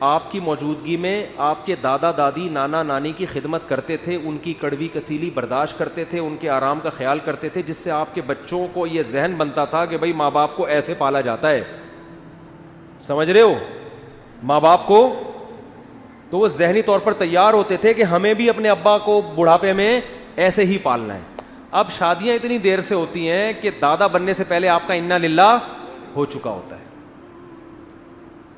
آپ کی موجودگی میں آپ کے دادا دادی نانا نانی کی خدمت کرتے تھے, ان کی کڑوی کسیلی برداشت کرتے تھے, ان کے آرام کا خیال کرتے تھے, جس سے آپ کے بچوں کو یہ ذہن بنتا تھا کہ بھائی ماں باپ کو ایسے پالا جاتا ہے. سمجھ رہے ہو؟ ماں باپ کو تو وہ ذہنی طور پر تیار ہوتے تھے کہ ہمیں بھی اپنے ابا کو بڑھاپے میں ایسے ہی پالنا ہے. اب شادیاں اتنی دیر سے ہوتی ہیں کہ دادا بننے سے پہلے آپ کا انا للہ ہو چکا ہوتا ہے,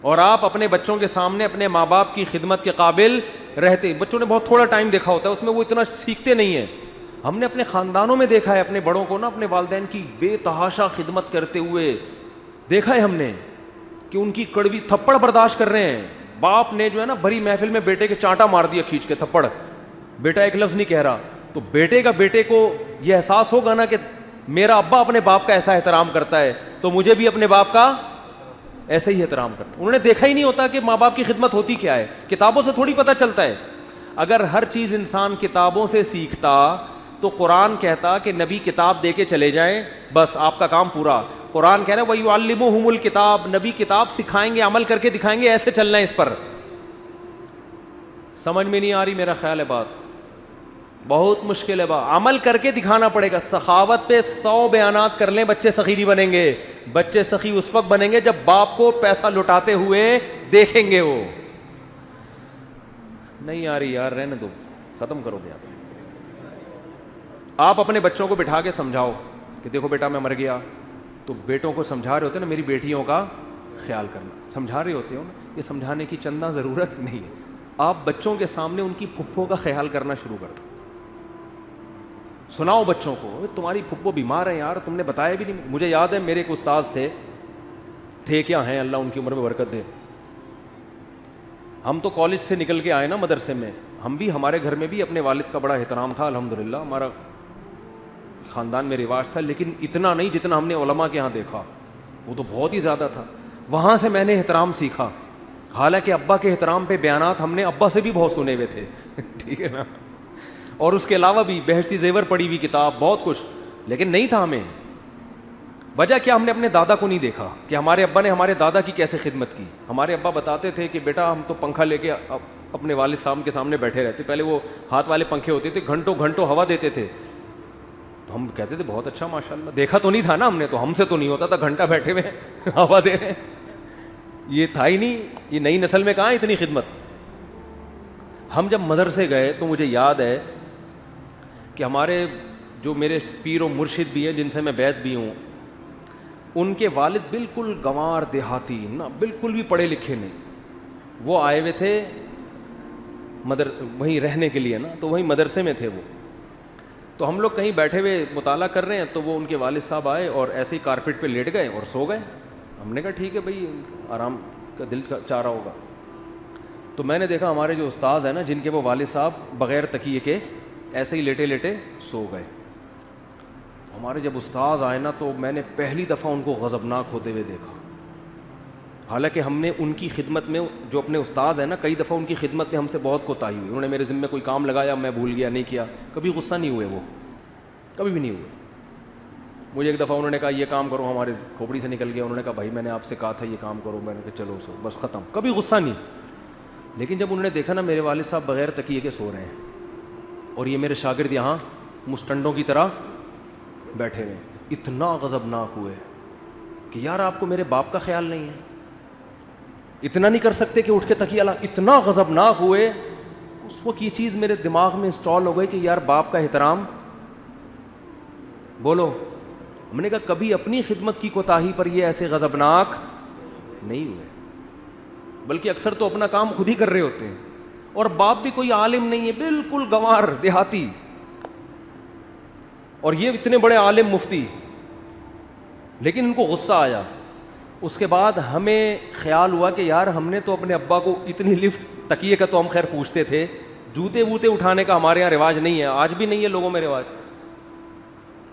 اور آپ اپنے بچوں کے سامنے اپنے ماں باپ کی خدمت کے قابل رہتے. بچوں نے بہت تھوڑا ٹائم دیکھا ہوتا ہے, اس میں وہ اتنا سیکھتے نہیں ہیں. ہم نے اپنے خاندانوں میں دیکھا ہے اپنے بڑوں کو نا, اپنے والدین کی بے تحاشا خدمت کرتے ہوئے دیکھا ہے ہم نے کہ ان کی کڑوی تھپڑ برداشت کر رہے ہیں. باپ نے جو ہے نا بڑی محفل میں بیٹے کے چانٹا مار دیا کھینچ کے تھپڑ, بیٹا ایک لفظ نہیں کہہ رہا, تو بیٹے کو یہ احساس ہوگا نا کہ میرا ابا اپنے باپ کا ایسا احترام کرتا ہے تو مجھے بھی اپنے باپ کا ایسے ہی احترام کرتا. انہوں نے دیکھا ہی نہیں ہوتا کہ ماں باپ کی خدمت ہوتی کیا ہے, کتابوں سے تھوڑی پتہ چلتا ہے. اگر ہر چیز انسان کتابوں سے سیکھتا تو قرآن کہتا کہ نبی کتاب دے کے چلے جائیں, بس آپ کا کام پورا. قرآن کہہ رہا ہے وَيُعَلِّمُهُمُ الْكِتَابَ, نبی کتاب سکھائیں گے, عمل کر کے دکھائیں گے, ایسے چلنا ہے اس پر. سمجھ میں نہیں آ رہی میرا خیال ہے بات, بہت مشکل ہے عمل کر کے دکھانا پڑے گا. سخاوت پہ 100 بیانات کر لیں, بچے سخی نہیں بنیں گے. بچے سخی اس وقت بنیں گے جب باپ کو پیسہ لٹاتے ہوئے دیکھیں گے. وہ نہیں آ رہی یار, رہنے دو, ختم کرو گے آپ اپنے بچوں کو بٹھا کے سمجھاؤ کہ دیکھو بیٹا میں مر گیا, تو بیٹوں کو سمجھا رہے ہوتے نا میری بیٹیوں کا خیال کرنا, سمجھا رہے ہوتے ہو نا, یہ سمجھانے کی چندہ ضرورت نہیں ہے. آپ بچوں کے سامنے ان کی پھپھو کا خیال کرنا شروع کر دو. سناؤ بچوں کو تمہاری پھپھو بیمار ہے یار, تم نے بتایا بھی نہیں. مجھے یاد ہے میرے ایک استاذ تھے کیا ہیں, اللہ ان کی عمر میں برکت دے. ہم تو کالج سے نکل کے آئے نا مدرسے میں, ہم بھی ہمارے گھر میں بھی اپنے والد کا بڑا احترام تھا الحمدللہ, ہمارا خاندان میں رواج تھا, لیکن اتنا نہیں جتنا ہم نے علماء کے ہاں دیکھا, وہ تو بہت ہی زیادہ تھا. وہاں سے میں نے احترام سیکھا, حالانکہ ابا کے احترام پہ بیانات ہم نے ابا سے بھی بہت سنے ہوئے تھے ٹھیک ہے نا, اور اس کے علاوہ بھی بہشتی زیور پڑھی ہوئی کتاب, بہت کچھ, لیکن نہیں تھا ہمیں. وجہ کیا, ہم نے اپنے دادا کو نہیں دیکھا کہ ہمارے ابا نے ہمارے دادا کی کیسے خدمت کی. ہمارے ابا بتاتے تھے کہ بیٹا ہم تو پنکھا لے کے اپنے والد صاحب کے سامنے بیٹھے رہتے. پہلے وہ ہاتھ والے پنکھے ہوتے تھے, گھنٹوں گھنٹوں ہوا دیتے تھے, تو ہم کہتے تھے بہت اچھا ماشاء اللہ. دیکھا تو نہیں تھا نا ہم نے, تو ہم سے تو نہیں ہوتا تھا گھنٹہ بیٹھے ہوئے ہوا دے رہے, یہ تھا ہی نہیں. یہ نئی نسل میں کہاں اتنی خدمت. ہم جب مدرسے گئے تو مجھے یاد ہے کہ ہمارے جو میرے پیر و مرشد بھی ہیں جن سے میں بیعت بھی ہوں, ان کے والد بالکل گنوار دیہاتی نا, بالکل بھی پڑھے لکھے نہیں. وہ آئے ہوئے تھے وہیں رہنے کے لیے نا, تو وہیں مدرسے میں تھے وہ. تو ہم لوگ کہیں بیٹھے ہوئے مطالعہ کر رہے ہیں, تو وہ ان کے والد صاحب آئے اور ایسے ہی کارپیٹ پہ لیٹ گئے اور سو گئے. ہم نے کہا ٹھیک ہے بھائی, آرام کا دل چاہ رہا ہوگا. تو میں نے دیکھا ہمارے جو استاذ ہیں نا, جن کے وہ والد صاحب بغیر تکیے کے ایسے ہی لیٹے لیٹے سو گئے. ہمارے جب استاذ آئے نا, تو میں نے پہلی دفعہ ان کو غضبناک ہوتے ہوئے دیکھا. حالانکہ ہم نے ان کی خدمت میں, جو اپنے استاذ ہیں نا, کئی دفعہ ان کی خدمت میں ہم سے بہت کوتاہی ہوئی. انہوں نے میرے ذمہ کوئی کام لگایا, میں بھول گیا, نہیں کیا, کبھی غصہ نہیں ہوئے, وہ کبھی بھی نہیں ہوئے. مجھے ایک دفعہ انہوں نے کہا یہ کام کرو, ہمارے کھوپڑی سے نکل گیا. انہوں نے کہا بھائی میں نے آپ سے کہا تھا یہ کام کرو, میں نے کہا چلو سو, بس ختم, کبھی غصہ نہیں. لیکن جب انہوں نے دیکھا نا میرے والد صاحب بغیر تکیے کے سو رہے ہیں, اور یہ میرے شاگرد یہاں مستنڈوں کی طرح بیٹھے ہوئے, اتنا غضبناک ہوئے کہ یار آپ کو میرے باپ کا خیال نہیں ہے, اتنا نہیں کر سکتے کہ اٹھ کے تکیہ لا. اتنا غضبناک ہوئے. اس وقت یہ چیز میرے دماغ میں انسٹال ہو گئی کہ یار باپ کا احترام. بولو, ہم نے کہا کبھی اپنی خدمت کی کوتاہی پر یہ ایسے غضبناک نہیں ہوئے, بلکہ اکثر تو اپنا کام خود ہی کر رہے ہوتے ہیں. اور باپ بھی کوئی عالم نہیں ہے, بالکل گنوار دیہاتی, اور یہ اتنے بڑے عالم مفتی, لیکن ان کو غصہ آیا. اس کے بعد ہمیں خیال ہوا کہ یار ہم نے تو اپنے ابا کو اتنی لفٹ, تکیے کا تو ہم خیر پوچھتے تھے, جوتے ووتے اٹھانے کا ہمارے یہاں رواج نہیں ہے, آج بھی نہیں ہے لوگوں میں رواج.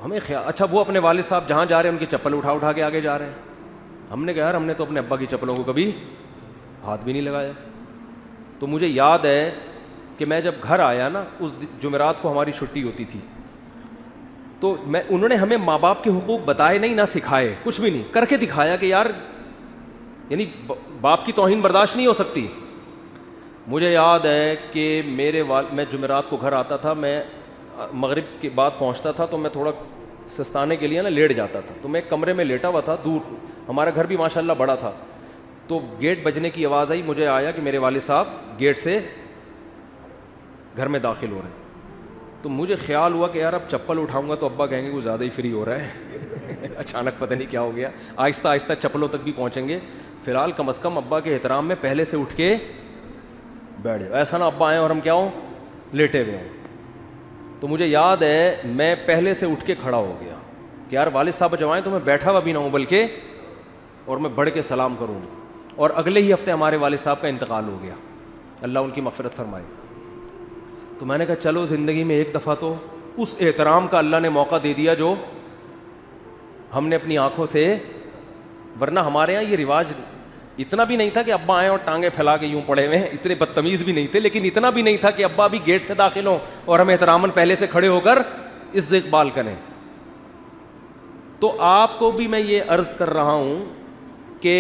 ہمیں خیال, اچھا وہ اپنے والد صاحب جہاں جا رہے ہیں ان کی چپل اٹھا کے آگے جا رہے ہیں. ہم نے کہا یار ہم نے تو اپنے ابا کی چپلوں کو کبھی ہاتھ بھی نہیں لگایا. تو مجھے یاد ہے کہ میں جب گھر آیا نا, اس جمعرات کو ہماری چھٹی ہوتی تھی, تو انہوں نے ہمیں ماں باپ کے حقوق بتائے نہیں, نہ سکھائے, کچھ بھی نہیں, کر کے دکھایا کہ یار یعنی باپ کی توہین برداشت نہیں ہو سکتی. مجھے یاد ہے کہ میں جمعرات کو گھر آتا تھا, میں مغرب کے بعد پہنچتا تھا تو میں تھوڑا سستانے کے لیے نا لیٹ جاتا تھا, تو میں ایک کمرے میں لیٹا ہوا تھا دور, ہمارا گھر بھی ماشاء اللہ بڑا تھا, تو گیٹ بجنے کی آواز آئی, مجھے آیا کہ میرے والد صاحب گیٹ سے گھر میں داخل ہو رہے ہیں. تو مجھے خیال ہوا کہ یار اب چپل اٹھاؤں گا تو ابا کہیں گے وہ زیادہ ہی فری ہو رہا ہے اچانک پتہ نہیں کیا ہو گیا, آہستہ آہستہ چپلوں تک بھی پہنچیں گے. فی الحال کم از کم ابا کے احترام میں پہلے سے اٹھ کے بیٹھ جاؤ, ایسا نہ ابا آئیں اور ہم کیا ہوں لیٹے ہوئے ہوں. تو مجھے یاد ہے میں پہلے سے اٹھ کے کھڑا ہو گیا کہ یار والد صاحب جب آئیں تو میں بیٹھا ہوا بھی نہ ہوں بلکہ اور میں بڑھ کے سلام کروں. اور اگلے ہی ہفتے ہمارے والد صاحب کا انتقال ہو گیا, اللہ ان کی مغفرت فرمائے. تو میں نے کہا چلو زندگی میں ایک دفعہ تو اس احترام کا اللہ نے موقع دے دیا جو ہم نے اپنی آنکھوں سے, ورنہ ہمارے یہاں یہ رواج اتنا بھی نہیں تھا کہ ابا آئیں اور ٹانگیں پھیلا کے یوں پڑے ہوئے ہیں, اتنے بدتمیز بھی نہیں تھے, لیکن اتنا بھی نہیں تھا کہ ابا بھی گیٹ سے داخل ہوں اور ہم احتراماً پہلے سے کھڑے ہو کر استقبال کریں. تو آپ کو بھی میں یہ عرض کر رہا ہوں کہ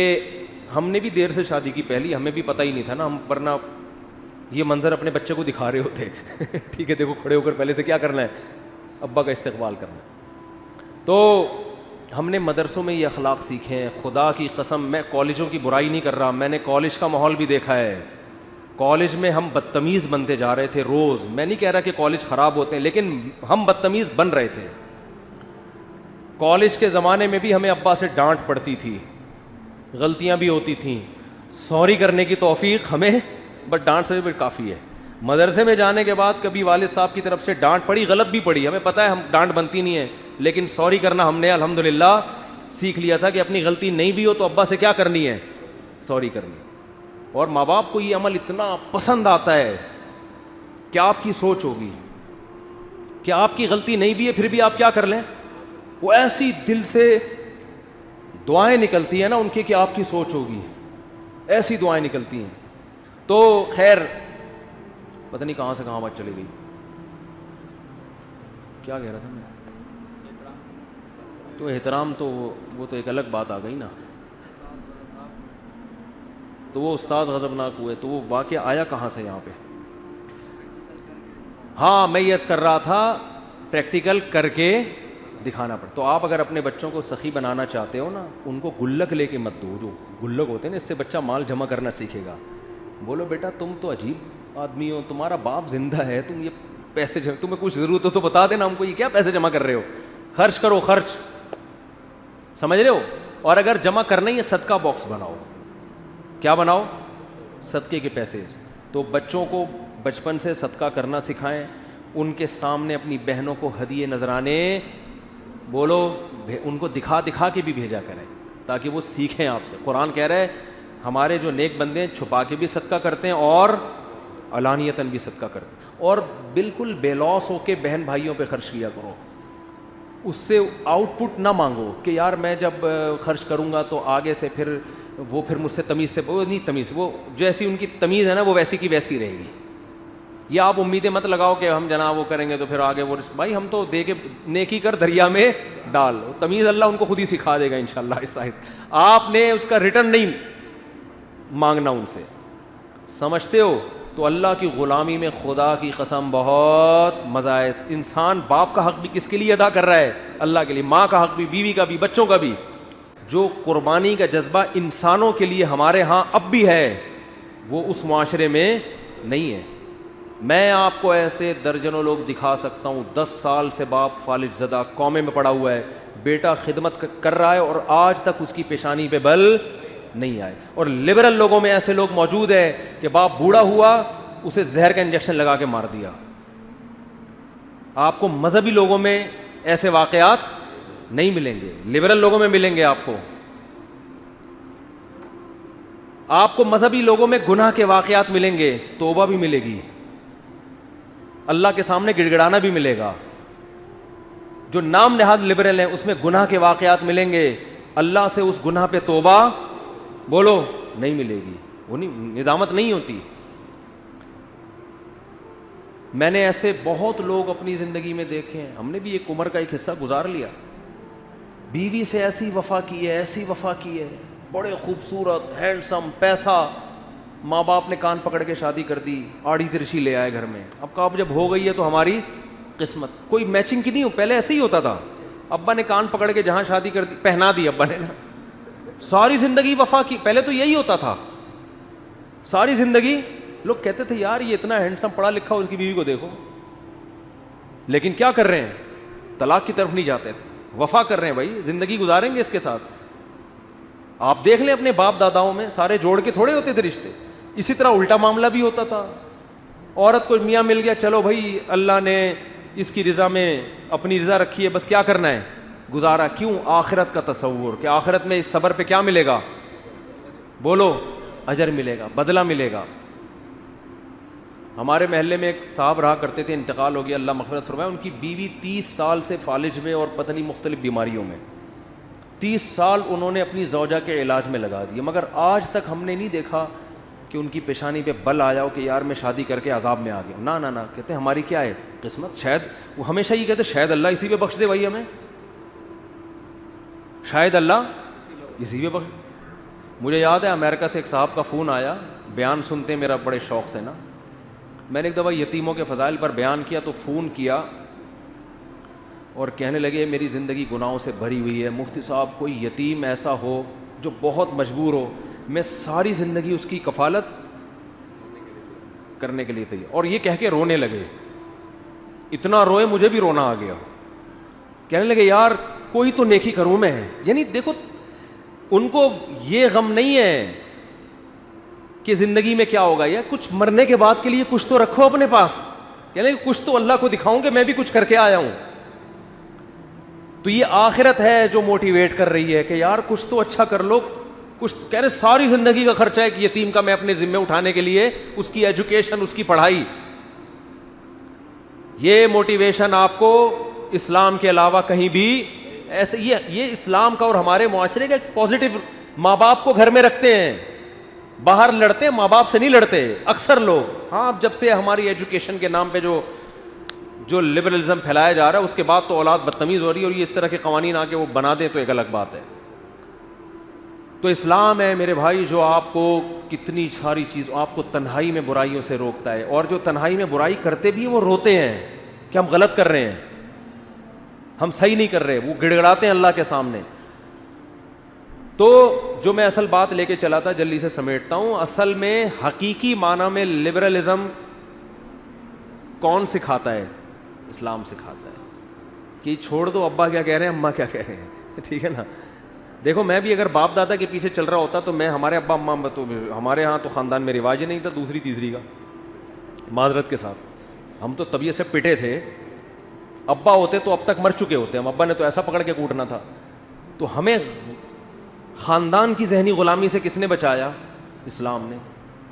ہم نے بھی دیر سے شادی کی پہلی, ہمیں بھی پتہ ہی نہیں تھا نا, ہم ورنہ یہ منظر اپنے بچے کو دکھا رہے ہوتے ٹھیک ہے دیکھو کھڑے ہو کر پہلے سے کیا کرنا ہے, ابا کا استقبال کرنا ہے. تو ہم نے مدرسوں میں یہ اخلاق سیکھے ہیں. خدا کی قسم میں کالجوں کی برائی نہیں کر رہا, میں نے کالج کا ماحول بھی دیکھا ہے. کالج میں ہم بدتمیز بنتے جا رہے تھے روز. میں نہیں کہہ رہا کہ کالج خراب ہوتے ہیں, لیکن ہم بدتمیز بن رہے تھے. کالج کے زمانے میں بھی ہمیں ابا سے ڈانٹ پڑتی تھی, غلطیاں بھی ہوتی تھیں, سوری کرنے کی توفیق ہمیں, بٹ ڈانٹ سے بھی کافی ہے. مدرسے میں جانے کے بعد کبھی والد صاحب کی طرف سے ڈانٹ پڑی, غلط بھی پڑی, ہمیں پتہ ہے ہم ڈانٹ بنتی نہیں ہے, لیکن سوری کرنا ہم نے الحمدللہ سیکھ لیا تھا کہ اپنی غلطی نہیں بھی ہو تو ابا سے کیا کرنی ہے, سوری کرنی. اور ماں باپ کو یہ عمل اتنا پسند آتا ہے. کیا آپ کی سوچ ہوگی کہ آپ کی غلطی نہیں بھی ہے پھر بھی آپ کیا کر لیں, وہ ایسی دل سے دعائیں نکلتی ہیں نا ان کی کہ آپ کی سوچ ہوگی, ایسی دعائیں نکلتی ہیں. تو خیر پتہ نہیں کہاں سے کہاں بات چلی گئی, کیا کہہ رہا تھا میں. تو احترام تو وہ تو ایک الگ بات آ گئی نا. تو وہ استاذ غضبناک ہوئے, تو وہ واقعہ آیا کہاں سے یہاں پہ. ہاں میں یہ کر رہا تھا پریکٹیکل کر کے دکھانا پڑتا. تو آپ اگر اپنے بچوں کو سخی بنانا چاہتے ہو نا, ان کو گلک لے کے مت دو, جو گلک ہوتے ہیں نا اس سے بچہ مال جمع کرنا سیکھے گا. بولو بیٹا تم تو عجیب آدمی ہو, تمہارا باپ زندہ ہے, تم یہ پیسے تمہیں کچھ ضرورت ہو تو بتا دینا ہم کو, یہ کیا پیسے جمع کر رہے ہو, خرچ کرو خرچ, سمجھ رہے ہو. اور اگر جمع کرنا ہی ہے صدقہ باکس بناؤ, کیا بناؤ, صدقے کے پیسے. تو بچوں کو بچپن سے صدقہ کرنا سکھائیں, ان کے سامنے اپنی بہنوں کو ہدیے نذرانے بولو, ان کو دکھا دکھا کے بھی بھیجا کریں تاکہ وہ سیکھیں آپ سے. قرآن کہہ رہا ہے ہمارے جو نیک بندے ہیں چھپا کے بھی صدقہ کرتے ہیں اور علانیتاً بھی صدقہ کرتے ہیں. اور بالکل بے لوس ہو کے بہن بھائیوں پہ خرچ کیا کرو, اس سے آؤٹ پٹ نہ مانگو کہ یار میں جب خرچ کروں گا تو آگے سے پھر وہ پھر مجھ سے تمیز سے, وہ نہیں تمیز, وہ جیسی ان کی تمیز ہے نا وہ ویسی کی ویسی رہے گی. یا آپ امیدیں مت لگاؤ کہ ہم جناب وہ کریں گے تو پھر آگے وہ, بھائی ہم تو دے کے نیکی کر دریا میں ڈال, تمیز اللہ ان کو خود ہی سکھا دے گا انشاءاللہ آہستہ آہستہ. آپ نے اس کا ریٹرن نہیں مانگنا ان سے, سمجھتے ہو. تو اللہ کی غلامی میں خدا کی قسم بہت مزہ ہے. انسان باپ کا حق بھی کس کے لیے ادا کر رہا ہے, اللہ کے لیے. ماں کا حق بھی, بیوی کا بھی, بچوں کا بھی. جو قربانی کا جذبہ انسانوں کے لیے ہمارے ہاں اب بھی ہے وہ اس معاشرے میں نہیں ہے. میں آپ کو ایسے درجنوں لوگ دکھا سکتا ہوں, 10 سال سے باپ فالج زدہ قومے میں پڑا ہوا ہے, بیٹا خدمت کر رہا ہے اور آج تک اس کی پیشانی پہ بل نہیں آئے. اور لبرل لوگوں میں ایسے لوگ موجود ہیں کہ باپ بوڑھا ہوا اسے زہر کا انجیکشن لگا کے مار دیا. آپ کو مذہبی لوگوں میں ایسے واقعات نہیں ملیں گے, لبرل لوگوں میں ملیں گے. آپ کو مذہبی لوگوں میں گناہ کے واقعات ملیں گے, توبہ بھی ملے گی, اللہ کے سامنے گڑ گڑانا بھی ملے گا. جو نام نہاد لبرل ہیں اس میں گناہ کے واقعات ملیں گے, اللہ سے اس گناہ پہ توبہ بولو نہیں ملے گی, وہ نہیں, ندامت نہیں ہوتی. میں نے ایسے بہت لوگ اپنی زندگی میں دیکھے ہیں, ہم نے بھی ایک عمر کا ایک حصہ گزار لیا, بیوی سے ایسی وفا کی ہے, ایسی وفا کی ہے, بڑے خوبصورت, ہینڈسم, پیسہ, ماں باپ نے کان پکڑ کے شادی کر دی, آڑھی ترچھی لے آئے گھر میں. اب کہا اب جب ہو گئی ہے تو ہماری قسمت, کوئی میچنگ کی نہیں ہو, پہلے ایسے ہی ہوتا تھا. ابا نے کان پکڑ کے جہاں شادی کر دی پہنا دی ابا نے نا, ساری زندگی وفا کی. پہلے تو یہی ہوتا تھا ساری زندگی. لوگ کہتے تھے یار یہ اتنا ہینڈسم پڑھا لکھا اس کی بیوی کو دیکھو, لیکن کیا کر رہے ہیں, طلاق کی طرف نہیں جاتے تھے, وفا کر رہے ہیں. بھائی زندگی گزاریں گے اس کے ساتھ. آپ دیکھ لیں اپنے باپ داداؤں میں, سارے جوڑ کے تھوڑے ہوتے تھے رشتے. اسی طرح الٹا معاملہ بھی ہوتا تھا. عورت کو میاں مل گیا, چلو بھائی اللہ نے اس کی رضا میں اپنی رضا رکھی ہے, بس کیا کرنا ہے, گزارا. کیوں؟ آخرت کا تصور کہ آخرت میں اس صبر پہ کیا ملے گا, بولو, اجر ملے گا, بدلہ ملے گا. ہمارے محلے میں ایک صاحب رہا کرتے تھے, انتقال ہو گیا, اللہ مغفرت فرمائے. ان کی بیوی 30 سال سے فالج میں اور پتہ نہیں مختلف بیماریوں میں, 30 سال انہوں نے اپنی زوجہ کے علاج میں لگا دیے, مگر آج تک ہم نے نہیں دیکھا کہ ان کی پیشانی پہ بل آیا ہو کہ یار میں شادی کر کے عذاب میں آ گیا. نہ نہ نہ, کہتے ہیں ہماری کیا ہے قسمت. شاید وہ ہمیشہ یہ کہتے شاید اللہ اسی پہ بخش دے بھائی ہمیں, شاید اللہ اسی پہ بخش. مجھے یاد ہے امریکہ سے ایک صاحب کا فون آیا, بیان سنتے میرا بڑے شوق سے نا. میں نے ایک دفعہ یتیموں کے فضائل پر بیان کیا تو فون کیا اور کہنے لگے میری زندگی گناہوں سے بھری ہوئی ہے, مفتی صاحب کوئی یتیم ایسا ہو جو بہت مجبور ہو, میں ساری زندگی اس کی کفالت کرنے کے لیے تیار. اور یہ کہہ کے رونے لگے, اتنا روئے مجھے بھی رونا آ گیا. کہنے لگے یار کوئی تو نیکی کروں میں. یعنی دیکھو ان کو یہ غم نہیں ہے کہ زندگی میں کیا ہوگا, یا کچھ مرنے کے بعد کے لیے کچھ تو رکھو اپنے پاس, یعنی کچھ تو اللہ کو دکھاؤں کہ میں بھی کچھ کر کے آیا ہوں. تو یہ آخرت ہے جو موٹیویٹ کر رہی ہے کہ یار کچھ تو اچھا کر لو. کچھ کہہ رہے ساری زندگی کا خرچہ ہے کہ یتیم کا میں اپنے ذمہ اٹھانے کے لیے, اس کی ایجوکیشن, اس کی پڑھائی. یہ موٹیویشن آپ کو اسلام کے علاوہ کہیں بھی ایسے, یہ اسلام کا اور ہمارے معاشرے کا ایک پازیٹیو. ماں باپ کو گھر میں رکھتے ہیں, باہر لڑتے ہیں, ماں باپ سے نہیں لڑتے اکثر لوگ. ہاں جب سے ہماری ایجوکیشن کے نام پہ جو لبرلزم پھیلایا جا رہا ہے اس کے بعد تو اولاد بدتمیز ہو رہی ہے, اور یہ اس طرح کے قوانین آ کے وہ بنا دیں تو ایک الگ بات ہے. تو اسلام ہے میرے بھائی جو آپ کو کتنی ساری چیز, آپ کو تنہائی میں برائیوں سے روکتا ہے, اور جو تنہائی میں برائی کرتے بھی ہیں وہ روتے ہیں کہ ہم غلط کر رہے ہیں, ہم صحیح نہیں کر رہے, وہ گڑ گڑاتے ہیں اللہ کے سامنے. تو جو میں اصل بات لے کے چلا تھا جلدی سے سمیٹتا ہوں. اصل میں حقیقی معنی میں لبرلزم کون سکھاتا ہے؟ اسلام سکھاتا ہے کہ چھوڑ دو ابا کیا کہہ رہے ہیں, اماں کیا کہہ رہے ہیں, ٹھیک ہے نا. دیکھو میں بھی اگر باپ دادا کے پیچھے چل رہا ہوتا تو میں, ہمارے ابا اماں تو ہمارے ہاں تو خاندان میں رواج ہی نہیں تھا دوسری تیسری کا, معذرت کے ساتھ. ہم تو طبیعت سے پٹے تھے, ابا ہوتے تو اب تک مر چکے ہوتے, ہم ابا نے تو ایسا پکڑ کے کوٹنا تھا. تو ہمیں خاندان کی ذہنی غلامی سے کس نے بچایا؟ اسلام نے.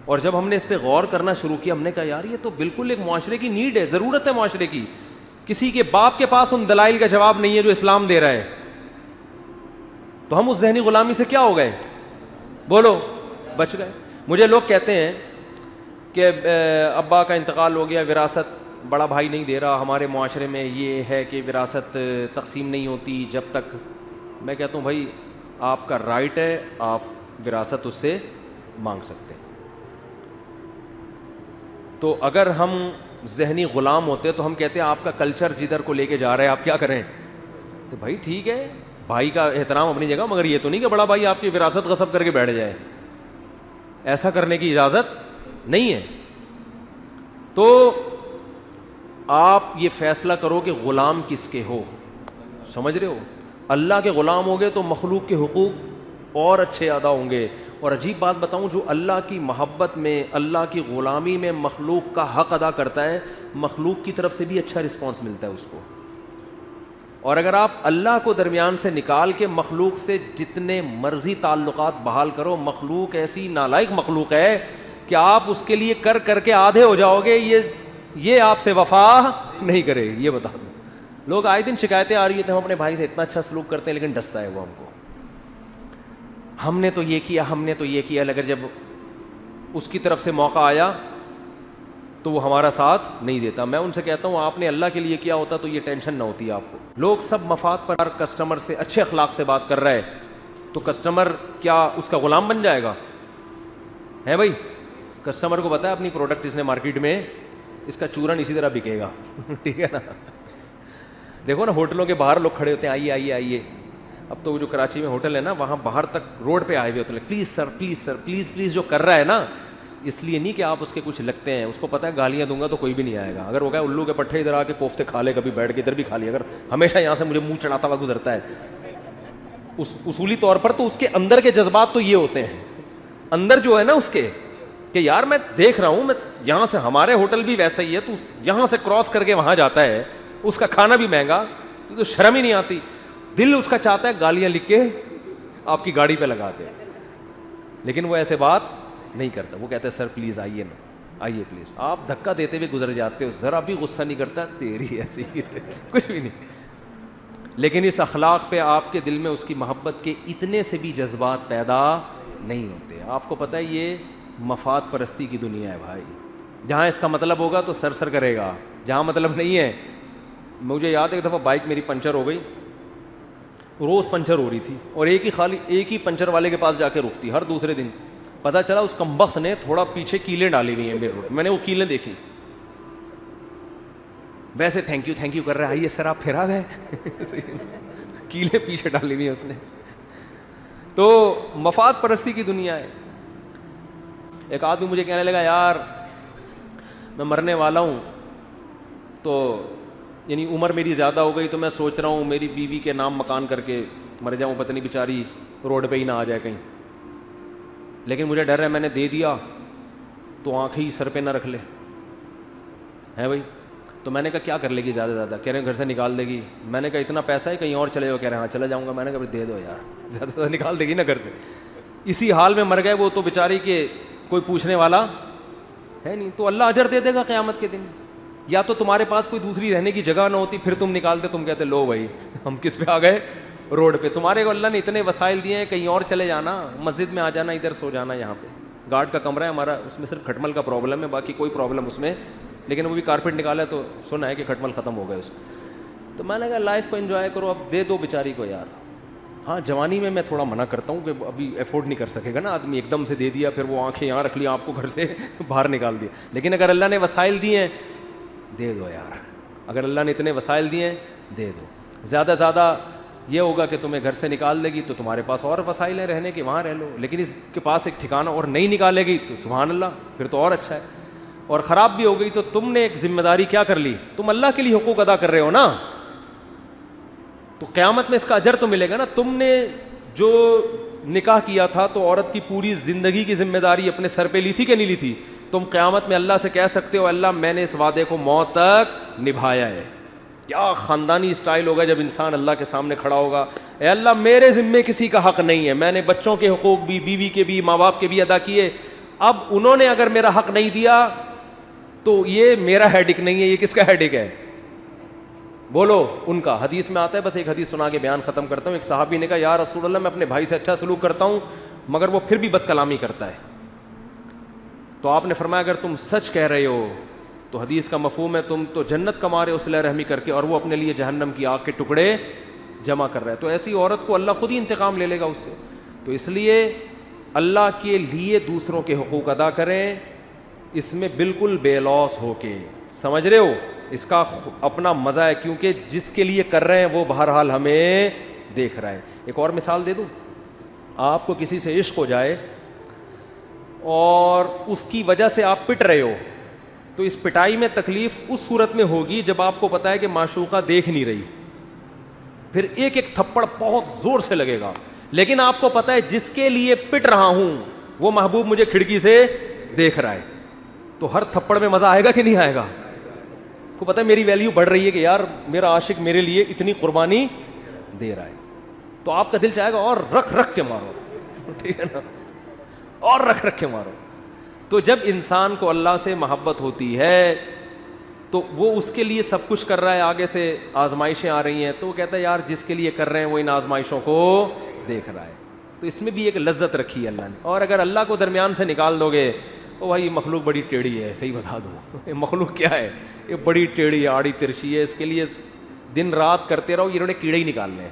اور جب ہم نے اس پہ غور کرنا شروع کیا ہم نے کہا یار یہ تو بالکل ایک معاشرے کی نیڈ ہے, ضرورت ہے معاشرے کی. کسی کے باپ کے پاس ان دلائل کا جواب نہیں ہے جو اسلام دے رہا ہے, تو ہم اس ذہنی غلامی سے کیا ہو گئے, بولو, بچ گئے. مجھے لوگ کہتے ہیں کہ ابا کا انتقال ہو گیا, وراثت بڑا بھائی نہیں دے رہا, ہمارے معاشرے میں یہ ہے کہ وراثت تقسیم نہیں ہوتی جب تک. میں کہتا ہوں بھائی آپ کا رائٹ ہے, آپ وراثت اس سے مانگ سکتے ہیں. تو اگر ہم ذہنی غلام ہوتے تو ہم کہتے ہیں آپ کا کلچر جدھر کو لے کے جا رہا ہے آپ کیا کریں. تو بھائی ٹھیک ہے, بھائی کا احترام اپنی جگہ, مگر یہ تو نہیں کہ بڑا بھائی آپ کی وراثت غصب کر کے بیٹھ جائے, ایسا کرنے کی اجازت نہیں ہے. تو آپ یہ فیصلہ کرو کہ غلام کس کے ہو, سمجھ رہے ہو. اللہ کے غلام ہوگے تو مخلوق کے حقوق اور اچھے ادا ہوں گے. اور عجیب بات بتاؤں, جو اللہ کی محبت میں, اللہ کی غلامی میں مخلوق کا حق ادا کرتا ہے, مخلوق کی طرف سے بھی اچھا رسپانس ملتا ہے اس کو. اور اگر آپ اللہ کو درمیان سے نکال کے مخلوق سے جتنے مرضی تعلقات بحال کرو, مخلوق ایسی نالائق مخلوق ہے کہ آپ اس کے لیے کر کر کے آدھے ہو جاؤ گے, یہ آپ سے وفا نہیں کرے. یہ بتا دو, لوگ آئے دن شکایتیں آ رہی ہیں ہم اپنے بھائی سے اتنا اچھا سلوک کرتے ہیں لیکن ڈستا ہے وہ ہم کو, ہم نے تو یہ کیا, ہم نے تو یہ کیا. اگر جب اس کی طرف سے موقع آیا تو وہ ہمارا ساتھ نہیں دیتا. میں ان سے کہتا ہوں آپ نے اللہ کے لیے کیا ہوتا تو یہ ٹینشن نہ ہوتی آپ کو. لوگ سب مفاد پر کسٹمر سے اچھے اخلاق سے بات کر رہا ہے تو کسٹمر کیا اس کا غلام بن جائے گا؟ ہے بھائی, کسٹمر کو پتا ہے اپنی پروڈکٹ اس نے مارکیٹ میں اس کا چورن اسی طرح بکے گا. ٹھیک ہے نا. دیکھو نا ہوٹلوں کے باہر لوگ کھڑے ہوتے ہیں, آئیے آئیے آئیے. اب تو جو کراچی میں ہوٹل ہے نا وہاں باہر تک روڈ پہ آئے ہوئے ہوتے ہیں, please sir please sir please please. جو کر رہا ہے نا اس لیے نہیں کہ آپ اس کے کچھ لگتے ہیں, اس کو پتہ ہے گالیاں دوں گا تو کوئی بھی نہیں آئے گا. اگر وہ کہے الو کے پٹھے ادھر آ کے کوفتے کھا لے, کبھی بیٹھ کے ادھر بھی کھا لے, اگر ہمیشہ یہاں سے مجھے منہ چڑھاتا ہوا گزرتا ہے, اس اصولی طور پر تو اس کے اندر کے جذبات تو یہ ہوتے ہیں اندر جو ہے نا اس کے, کہ یار میں دیکھ رہا ہوں, میں یہاں سے ہمارے ہوٹل بھی ویسا ہی ہے, تو یہاں سے کراس کر کے وہاں جاتا ہے, اس کا کھانا بھی مہنگا, تو شرم ہی نہیں آتی. دل اس کا چاہتا ہے گالیاں لکھ کے آپ کی گاڑی پہ لگا دے, لیکن وہ ایسے بات نہیں کرتا. وہ کہتا ہے سر پلیز آئیے نا, آئیے پلیز. آپ دھکا دیتے ہوئے گزر جاتے ہو, ذرا بھی غصہ نہیں کرتا, تیری ایسی کچھ بھی نہیں. لیکن اس اخلاق پہ آپ کے دل میں اس کی محبت کے اتنے سے بھی جذبات پیدا نہیں ہوتے. آپ کو پتہ ہے یہ مفاد پرستی کی دنیا ہے بھائی. جہاں اس کا مطلب ہوگا تو سر سر کرے گا, جہاں مطلب نہیں ہے. مجھے یاد ہے ایک دفعہ بائک میری پنچر ہو گئی, روز پنچر ہو رہی تھی, اور ایک ہی پنچر والے کے پاس جا کے رکتی ہر دوسرے دن. پتہ چلا اس کمبخت نے تھوڑا پیچھے کیلیں ڈالی ہوئی ہیں میرے روڈ. میں نے وہ کیلیں دیکھی, ویسے تھینک یو کر رہا ہے, آئیے سر آپ پھر آ گئے. کیلیں پیچھے ڈالی ہوئی ہیں اس نے. تو مفاد پرستی کی دنیا ہے. ایک آدمی مجھے کہنے لگا یار میں مرنے والا ہوں, تو یعنی عمر میری زیادہ ہو گئی, تو میں سوچ رہا ہوں میری بیوی کے نام مکان کر کے مر جاؤں, پتہ نہیں بیچاری روڈ پہ ہی نہ آ جائے کہیں. لیکن مجھے ڈر ہے میں نے دے دیا تو آنکھیں ہی سر پہ نہ رکھ لے ہے بھائی. تو میں نے کہا کیا کر لے گی زیادہ زیادہ؟ کہہ رہے ہیں گھر سے نکال دے گی. میں نے کہا اتنا پیسہ ہے کہیں اور چلے جاؤ؟ کہہ رہے ہیں ہاں چلا جاؤں گا. میں نے کہا دے دو یار, زیادہ زیادہ نکال دے گی نا گھر سے. اسی حال میں مر گئے وہ تو بیچاری کہ کوئی پوچھنے والا ہے نہیں, تو اللہ اجر دے دے گا قیامت کے دن. یا تو تمہارے پاس کوئی دوسری رہنے کی جگہ نہ ہوتی, پھر تم نکالتے, تم کہتے لو بھائی ہم کس پہ آ گئے, روڈ پہ. تمہارے کو اللہ نے اتنے وسائل دیے ہیں, کہیں اور چلے جانا, مسجد میں آ جانا, ادھر سو جانا. یہاں پہ گارڈ کا کمرہ ہے ہمارا, اس میں صرف کھٹمل کا پرابلم ہے, باقی کوئی پرابلم اس میں, لیکن وہ بھی کارپیٹ نکالا ہے تو سنا ہے کہ کھٹمل ختم ہو گئے اس کو. تو میں نے کہا لائف کو انجوائے کرو, اب دے دو بیچاری کو یار. ہاں جوانی میں تھوڑا منع کرتا ہوں کہ ابھی افورڈ نہیں کر سکے گا نا آدمی, ایک دم سے دے دیا پھر وہ آنکھیں یہاں رکھ لی, آپ کو گھر سے باہر نکال دیا. لیکن اگر اللہ نے وسائل دیے ہیں دے دو یار, اگر اللہ نے اتنے وسائل دیے ہیں دے دو. زیادہ سے زیادہ یہ ہوگا کہ تمہیں گھر سے نکال دے گی تو تمہارے پاس اور وسائل ہیں رہنے کے, وہاں رہ لو. لیکن اس کے پاس ایک ٹھکانہ اور نہیں نکالے گی تو سبحان اللہ, پھر تو اور اچھا ہے. اور خراب بھی ہو گئی تو تم نے ایک ذمہ داری کیا کر لی, تم اللہ کے لیے حقوق ادا کر رہے ہو نا, تو قیامت میں اس کا اجر تو ملے گا نا. تم نے جو نکاح کیا تھا تو عورت کی پوری زندگی کی ذمہ داری اپنے سر پہ لی تھی کہ نہیں لی تھی؟ تم قیامت میں اللہ سے کہہ سکتے ہو اللہ میں نے اس وعدے کو موت تک نبھایا ہے. کیا خاندانی اسٹائل ہوگا جب انسان اللہ کے سامنے کھڑا ہوگا, اے اللہ میرے ذمے کسی کا حق نہیں ہے, میں نے بچوں کے حقوق بھی, بیوی کے بھی, ماں باپ کے بھی ادا کیے, اب انہوں نے اگر میرا حق نہیں دیا تو یہ میرا ہیڈک نہیں ہے, یہ کس کا ہیڈک ہے؟ بولو ان کا. حدیث میں آتا ہے, بس ایک حدیث سنا کے بیان ختم کرتا ہوں. ایک صحابی نے کہا یا رسول اللہ میں اپنے بھائی سے اچھا سلوک کرتا ہوں مگر وہ پھر بھی بد کلامی کرتا ہے. تو آپ نے فرمایا اگر تم سچ کہہ رہے ہو تو حدیث کا مفہوم ہے تم تو جنت کما رہے ہو صلہ رحمی کر کے, اور وہ اپنے لیے جہنم کی آگ کے ٹکڑے جمع کر رہا ہے. تو ایسی عورت کو اللہ خود ہی انتقام لے لے گا اس سے. تو اس لیے اللہ کے لیے دوسروں کے حقوق ادا کریں, اس میں بالکل بے لوس ہو کے, سمجھ رہے ہو, اس کا اپنا مزہ ہے, کیونکہ جس کے لیے کر رہے ہیں وہ بہرحال ہمیں دیکھ رہا ہے. ایک اور مثال دے دوں, آپ کو کسی سے عشق ہو جائے اور اس کی وجہ سے آپ پٹ رہے ہو, تو اس پٹائی میں تکلیف اس صورت میں ہوگی جب آپ کو پتا ہے کہ معشوقہ دیکھ نہیں رہی, پھر ایک ایک تھپڑ بہت زور سے لگے گا. لیکن آپ کو پتا ہے جس کے لیے پٹ رہا ہوں وہ محبوب مجھے کھڑکی سے دیکھ رہا ہے, تو ہر تھپڑ میں مزہ آئے گا کہ نہیں آئے گا؟ کو پتا ہے میری ویلیو بڑھ رہی ہے کہ یار میرا عاشق میرے لیے اتنی قربانی دے رہا ہے, تو آپ کا دل چاہے گا اور رکھ رکھ کے مارو, ٹھیک ہے نا, اور رکھ رکھ کے مارو. تو جب انسان کو اللہ سے محبت ہوتی ہے تو وہ اس کے لیے سب کچھ کر رہا ہے, آگے سے آزمائشیں آ رہی ہیں تو وہ کہتا ہے یار جس کے لیے کر رہے ہیں وہ ان آزمائشوں کو دیکھ رہا ہے. تو اس میں بھی ایک لذت رکھی ہے اللہ نے. اور اگر اللہ کو درمیان سے نکال دو گے تو بھائی یہ مخلوق بڑی ٹیڑھی ہے, صحیح بتا دو, یہ مخلوق کیا ہے, یہ بڑی ٹیڑھی آڑی ترچھی ہے, اس کے لیے دن رات کرتے رہو, یہ انہوں نے کیڑے ہی نکالنے ہیں.